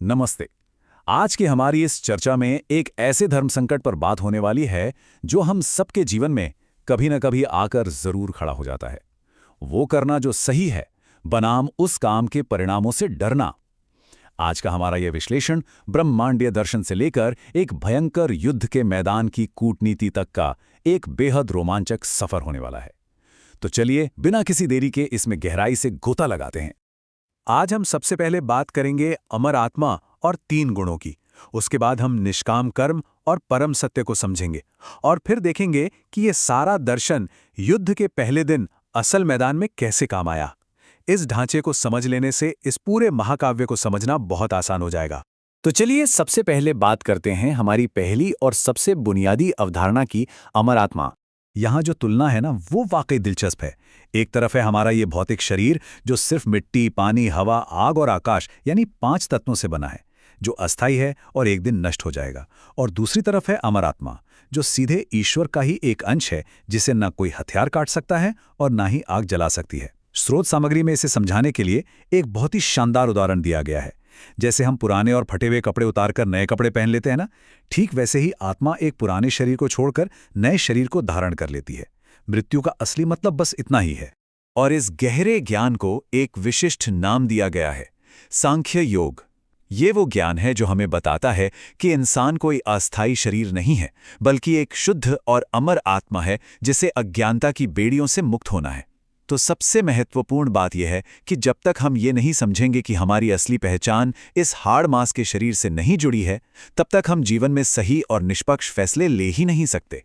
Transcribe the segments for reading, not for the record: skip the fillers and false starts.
नमस्ते। आज की हमारी इस चर्चा में एक ऐसे धर्म संकट पर बात होने वाली है जो हम सबके जीवन में कभी न कभी आकर जरूर खड़ा हो जाता है। वो करना जो सही है बनाम उस काम के परिणामों से डरना। आज का हमारा यह विश्लेषण ब्रह्मांडीय दर्शन से लेकर एक भयंकर युद्ध के मैदान की कूटनीति तक का एक बेहद रोमांचक सफर होने वाला है। तो चलिए बिना किसी देरी के इसमें गहराई से गोता लगाते हैं। आज हम सबसे पहले बात करेंगे अमर आत्मा और 3 गुणों की। उसके बाद हम निष्काम कर्म और परम सत्य को समझेंगे और फिर देखेंगे कि ये सारा दर्शन युद्ध के पहले दिन असल मैदान में कैसे काम आया। इस ढांचे को समझ लेने से इस पूरे महाकाव्य को समझना बहुत आसान हो जाएगा। तो चलिए सबसे पहले बात करते हैं हमारी पहली और सबसे बुनियादी अवधारणा की, अमर आत्मा। यहाँ जो तुलना है ना, वो वाकई दिलचस्प है। एक तरफ है हमारा ये भौतिक शरीर जो सिर्फ मिट्टी, पानी, हवा, आग और आकाश यानी 5 तत्वों से बना है, जो अस्थायी है और एक दिन नष्ट हो जाएगा। और दूसरी तरफ है अमर आत्मा, जो सीधे ईश्वर का ही एक अंश है, जिसे ना कोई हथियार काट सकता है और ना ही आग जला सकती है। स्रोत सामग्री में इसे समझाने के लिए एक बहुत ही शानदार उदाहरण दिया गया है। जैसे हम पुराने और फटे हुए कपड़े उतारकर नए कपड़े पहन लेते हैं ना, ठीक वैसे ही आत्मा एक पुराने शरीर को छोड़कर नए शरीर को धारण कर लेती है। मृत्यु का असली मतलब बस इतना ही है। और इस गहरे ज्ञान को एक विशिष्ट नाम दिया गया है, सांख्य योग। ये वो ज्ञान है जो हमें बताता है कि इंसान कोई अस्थायी शरीर नहीं है, बल्कि एक शुद्ध और अमर आत्मा है जिसे अज्ञानता की बेड़ियों से मुक्त होना है। तो सबसे महत्वपूर्ण बात यह है कि जब तक हम ये नहीं समझेंगे कि हमारी असली पहचान इस हाड़ मांस के शरीर से नहीं जुड़ी है, तब तक हम जीवन में सही और निष्पक्ष फैसले ले ही नहीं सकते।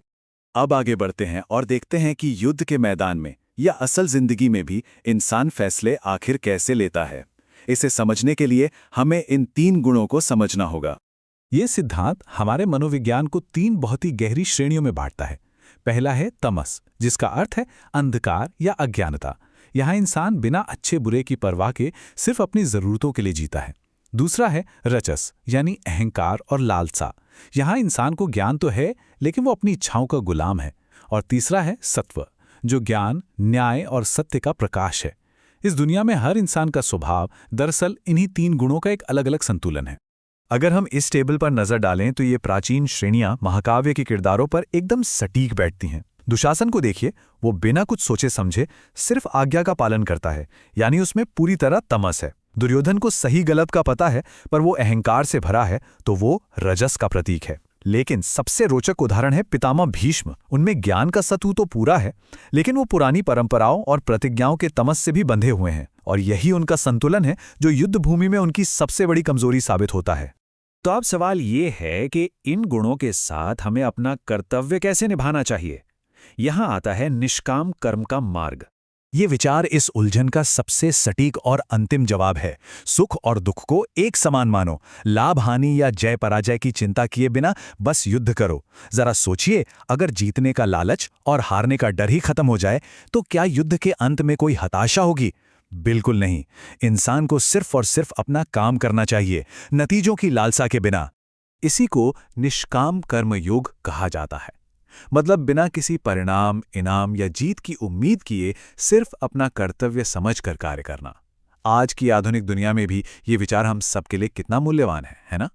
अब आगे बढ़ते हैं और देखते हैं कि युद्ध के मैदान में या असल जिंदगी में भी इंसान फैसले आखिर कैसे लेता है। इसे समझने के लिए हमें इन 3 गुणों को समझना होगा। ये सिद्धांत हमारे मनोविज्ञान को 3 बहुत ही गहरी श्रेणियों में बांटता है। पहला है तमस, जिसका अर्थ है अंधकार या अज्ञानता। यहाँ इंसान बिना अच्छे बुरे की परवाह के सिर्फ अपनी जरूरतों के लिए जीता है। दूसरा है रजस, यानी अहंकार और लालसा। यहाँ इंसान को ज्ञान तो है, लेकिन वो अपनी इच्छाओं का गुलाम है। और तीसरा है सत्व, जो ज्ञान, न्याय और सत्य का प्रकाश है। इस दुनिया में हर इंसान का स्वभाव दरअसल इन्हीं 3 गुणों का एक अलग अलग संतुलन है। अगर हम इस टेबल पर नजर डालें तो ये प्राचीन श्रेणियां महाकाव्य के किरदारों पर एकदम सटीक बैठती हैं। दुशासन को देखिए, वो बिना कुछ सोचे समझे सिर्फ आज्ञा का पालन करता है, यानी उसमें पूरी तरह तमस है। दुर्योधन को सही गलत का पता है, पर वो अहंकार से भरा है, तो वो रजस का प्रतीक है। लेकिन सबसे रोचक उदाहरण है पितामह भीष्म। उनमें ज्ञान का सत्व तो पूरा है, लेकिन वो पुरानी परंपराओं और प्रतिज्ञाओं के तमस से भी बंधे हुए हैं। और यही उनका संतुलन है जो युद्ध भूमि में उनकी सबसे बड़ी कमजोरी साबित होता है। तो अब सवाल ये है कि इन गुणों के साथ हमें अपना कर्तव्य कैसे निभाना चाहिए। यहां आता है निष्काम कर्म का मार्ग। ये विचार इस उलझन का सबसे सटीक और अंतिम जवाब है। सुख और दुख को एक समान मानो, लाभ हानि या जय पराजय की चिंता किए बिना बस युद्ध करो। जरा सोचिए, अगर जीतने का लालच और हारने का डर ही खत्म हो जाए तो क्या युद्ध के अंत में कोई हताशा होगी? बिल्कुल नहीं। इंसान को सिर्फ और सिर्फ अपना काम करना चाहिए, नतीजों की लालसा के बिना। इसी को निष्काम कर्म योग कहा जाता है। मतलब बिना किसी परिणाम, इनाम या जीत की उम्मीद किए सिर्फ अपना कर्तव्य समझकर कार्य करना। आज की आधुनिक दुनिया में भी ये विचार हम सबके लिए कितना मूल्यवान है ना?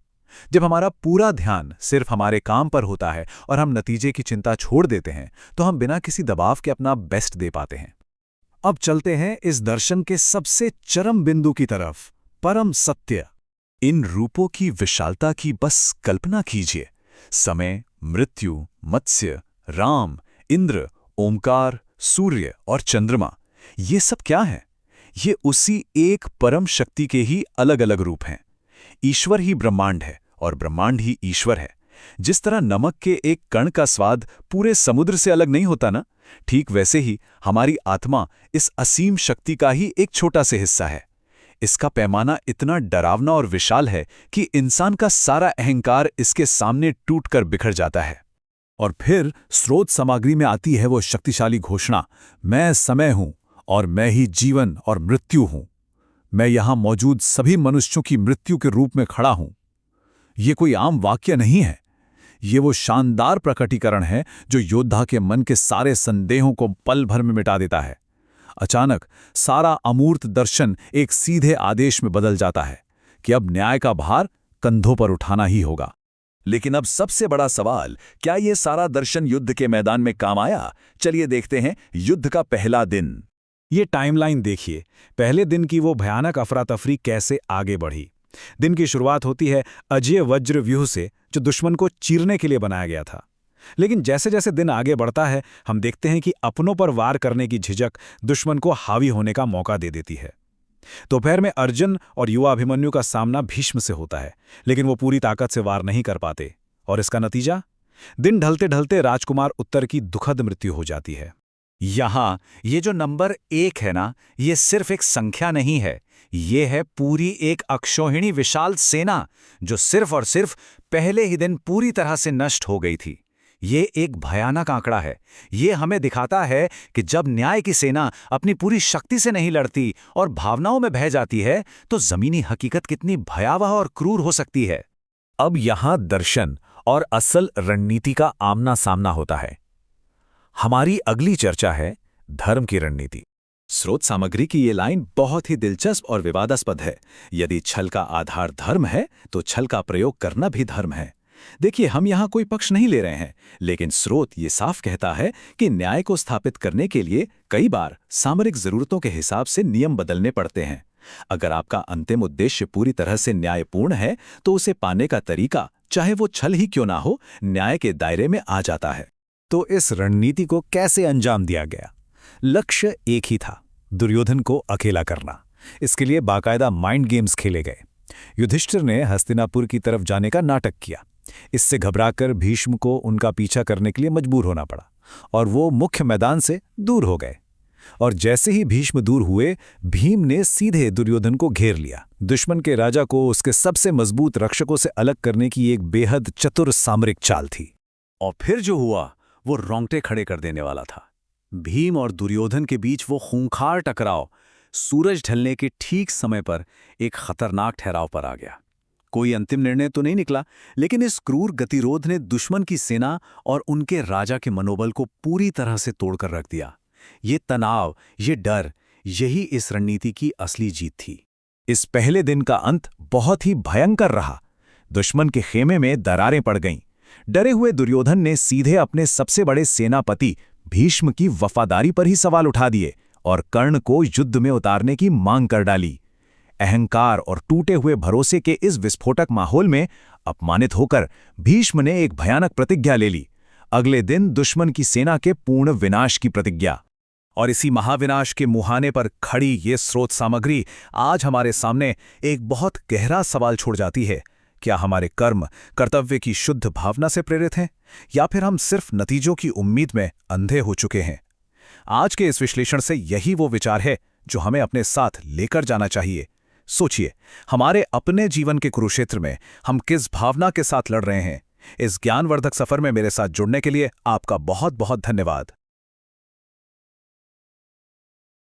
जब हमारा पूरा ध्यान सिर्फ हमारे काम पर होता है और हम नतीजे की चिंता छोड़ देते हैं, तो हम बिना किसी दबाव के अपना बेस्ट दे पाते हैं। अब चलते हैं इस दर्शन के सबसे चरम बिंदु की तरफ, परम सत्य। इन रूपों की विशालता की बस कल्पना कीजिए। समय, मृत्यु, मत्स्य, राम, इंद्र, ओमकार, सूर्य और चंद्रमा, ये सब क्या है? ये उसी एक परम शक्ति के ही अलग अलग रूप हैं। ईश्वर ही ब्रह्मांड है और ब्रह्मांड ही ईश्वर है। जिस तरह नमक के एक कण का स्वाद पूरे समुद्र से अलग नहीं होता ना, ठीक वैसे ही हमारी आत्मा इस असीम शक्ति का ही एक छोटा से हिस्सा है। इसका पैमाना इतना डरावना और विशाल है कि इंसान का सारा अहंकार इसके सामने टूटकर बिखर जाता है। और फिर स्रोत सामग्री में आती है वो शक्तिशाली घोषणा, मैं समय हूं और मैं ही जीवन और मृत्यु हूं। मैं यहां मौजूद सभी मनुष्यों की मृत्यु के रूप में खड़ा हूं। ये कोई आम वाक्य नहीं है। ये वो शानदार प्रकटीकरण है जो योद्धा के मन के सारे संदेहों को पल भर में मिटा देता है। अचानक सारा अमूर्त दर्शन एक सीधे आदेश में बदल जाता है कि अब न्याय का भार कंधों पर उठाना ही होगा। लेकिन अब सबसे बड़ा सवाल, क्या ये सारा दर्शन युद्ध के मैदान में काम आया? चलिए देखते हैं युद्ध का पहला दिन। ये टाइमलाइन देखिए, पहले दिन की वो भयानक अफरा-तफरी कैसे आगे बढ़ी। दिन की शुरुआत होती है अजेय वज्र व्यूह से, जो दुश्मन को चीरने के लिए बनाया गया था। लेकिन जैसे जैसे दिन आगे बढ़ता है, हम देखते हैं कि अपनों पर वार करने की झिझक दुश्मन को हावी होने का मौका दे देती है। दोपहर में अर्जुन और युवा अभिमन्यु का सामना भीष्म से होता है, लेकिन वो पूरी ताकत से वार नहीं कर पाते, और इसका नतीजा, दिन ढलते ढलते राजकुमार उत्तर की दुखद मृत्यु हो जाती है। यहाँ ये जो नंबर 1 है ना, ये सिर्फ एक संख्या नहीं है, ये है पूरी एक अक्षौहिणी विशाल सेना जो सिर्फ और सिर्फ पहले ही दिन पूरी तरह से नष्ट हो गई थी। ये एक भयानक आंकड़ा है। ये हमें दिखाता है कि जब न्याय की सेना अपनी पूरी शक्ति से नहीं लड़ती और भावनाओं में बह जाती है, तो जमीनी हकीकत कितनी भयावह और क्रूर हो सकती है। अब यहाँ दर्शन और असल रणनीति का आमना सामना होता है। हमारी अगली चर्चा है धर्म की रणनीति। स्रोत सामग्री की ये लाइन बहुत ही दिलचस्प और विवादास्पद है। यदि छल का आधार धर्म है, तो छल का प्रयोग करना भी धर्म है। देखिए, हम यहाँ कोई पक्ष नहीं ले रहे हैं, लेकिन स्रोत ये साफ कहता है कि न्याय को स्थापित करने के लिए कई बार सामरिक जरूरतों के हिसाब से नियम बदलने पड़ते हैं। अगर आपका अंतिम उद्देश्य पूरी तरह से न्यायपूर्ण है, तो उसे पाने का तरीका, चाहे वो छल ही क्यों ना हो, न्याय के दायरे में आ जाता है। तो इस रणनीति को कैसे अंजाम दिया गया? लक्ष्य एक ही था, दुर्योधन को अकेला करना। इसके लिए बाकायदा माइंड गेम्स खेले गए। युधिष्ठिर ने हस्तिनापुर की तरफ जाने का नाटक किया। इससे घबराकर भीष्म को उनका पीछा करने के लिए मजबूर होना पड़ा और वो मुख्य मैदान से दूर हो गए। और जैसे ही भीष्म दूर हुए, भीम ने सीधे दुर्योधन को घेर लिया। दुश्मन के राजा को उसके सबसे मजबूत रक्षकों से अलग करने की एक बेहद चतुर सामरिक चाल थी। और फिर जो हुआ, वो रोंगटे खड़े कर देने वाला था। भीम और दुर्योधन के बीच वो खूंखार टकराव सूरज ढलने के ठीक समय पर एक खतरनाक ठहराव पर आ गया। कोई अंतिम निर्णय तो नहीं निकला, लेकिन इस क्रूर गतिरोध ने दुश्मन की सेना और उनके राजा के मनोबल को पूरी तरह से तोड़कर रख दिया। ये तनाव, ये डर, यही इस रणनीति की असली जीत थी। इस पहले दिन का अंत बहुत ही भयंकर रहा। दुश्मन के खेमे में दरारें पड़ गईं। डरे हुए दुर्योधन ने सीधे अपने सबसे बड़े सेनापति भीष्म की वफादारी पर ही सवाल उठा दिए और कर्ण को युद्ध में उतारने की मांग कर डाली। अहंकार और टूटे हुए भरोसे के इस विस्फोटक माहौल में अपमानित होकर भीष्म ने एक भयानक प्रतिज्ञा ले ली। अगले दिन दुश्मन की सेना के पूर्ण विनाश की प्रतिज्ञा। और इसी महाविनाश के मुहाने पर खड़ी ये स्रोत सामग्री आज हमारे सामने एक बहुत गहरा सवाल छोड़ जाती है। क्या हमारे कर्म कर्तव्य की शुद्ध भावना से प्रेरित हैं, या फिर हम सिर्फ नतीजों की उम्मीद में अंधे हो चुके हैं? आज के इस विश्लेषण से यही वो विचार है जो हमें अपने साथ लेकर जाना चाहिए। सोचिए, हमारे अपने जीवन के कुरुक्षेत्र में हम किस भावना के साथ लड़ रहे हैं? इस ज्ञानवर्धक सफर में मेरे साथ जुड़ने के लिए आपका बहुत बहुत धन्यवाद।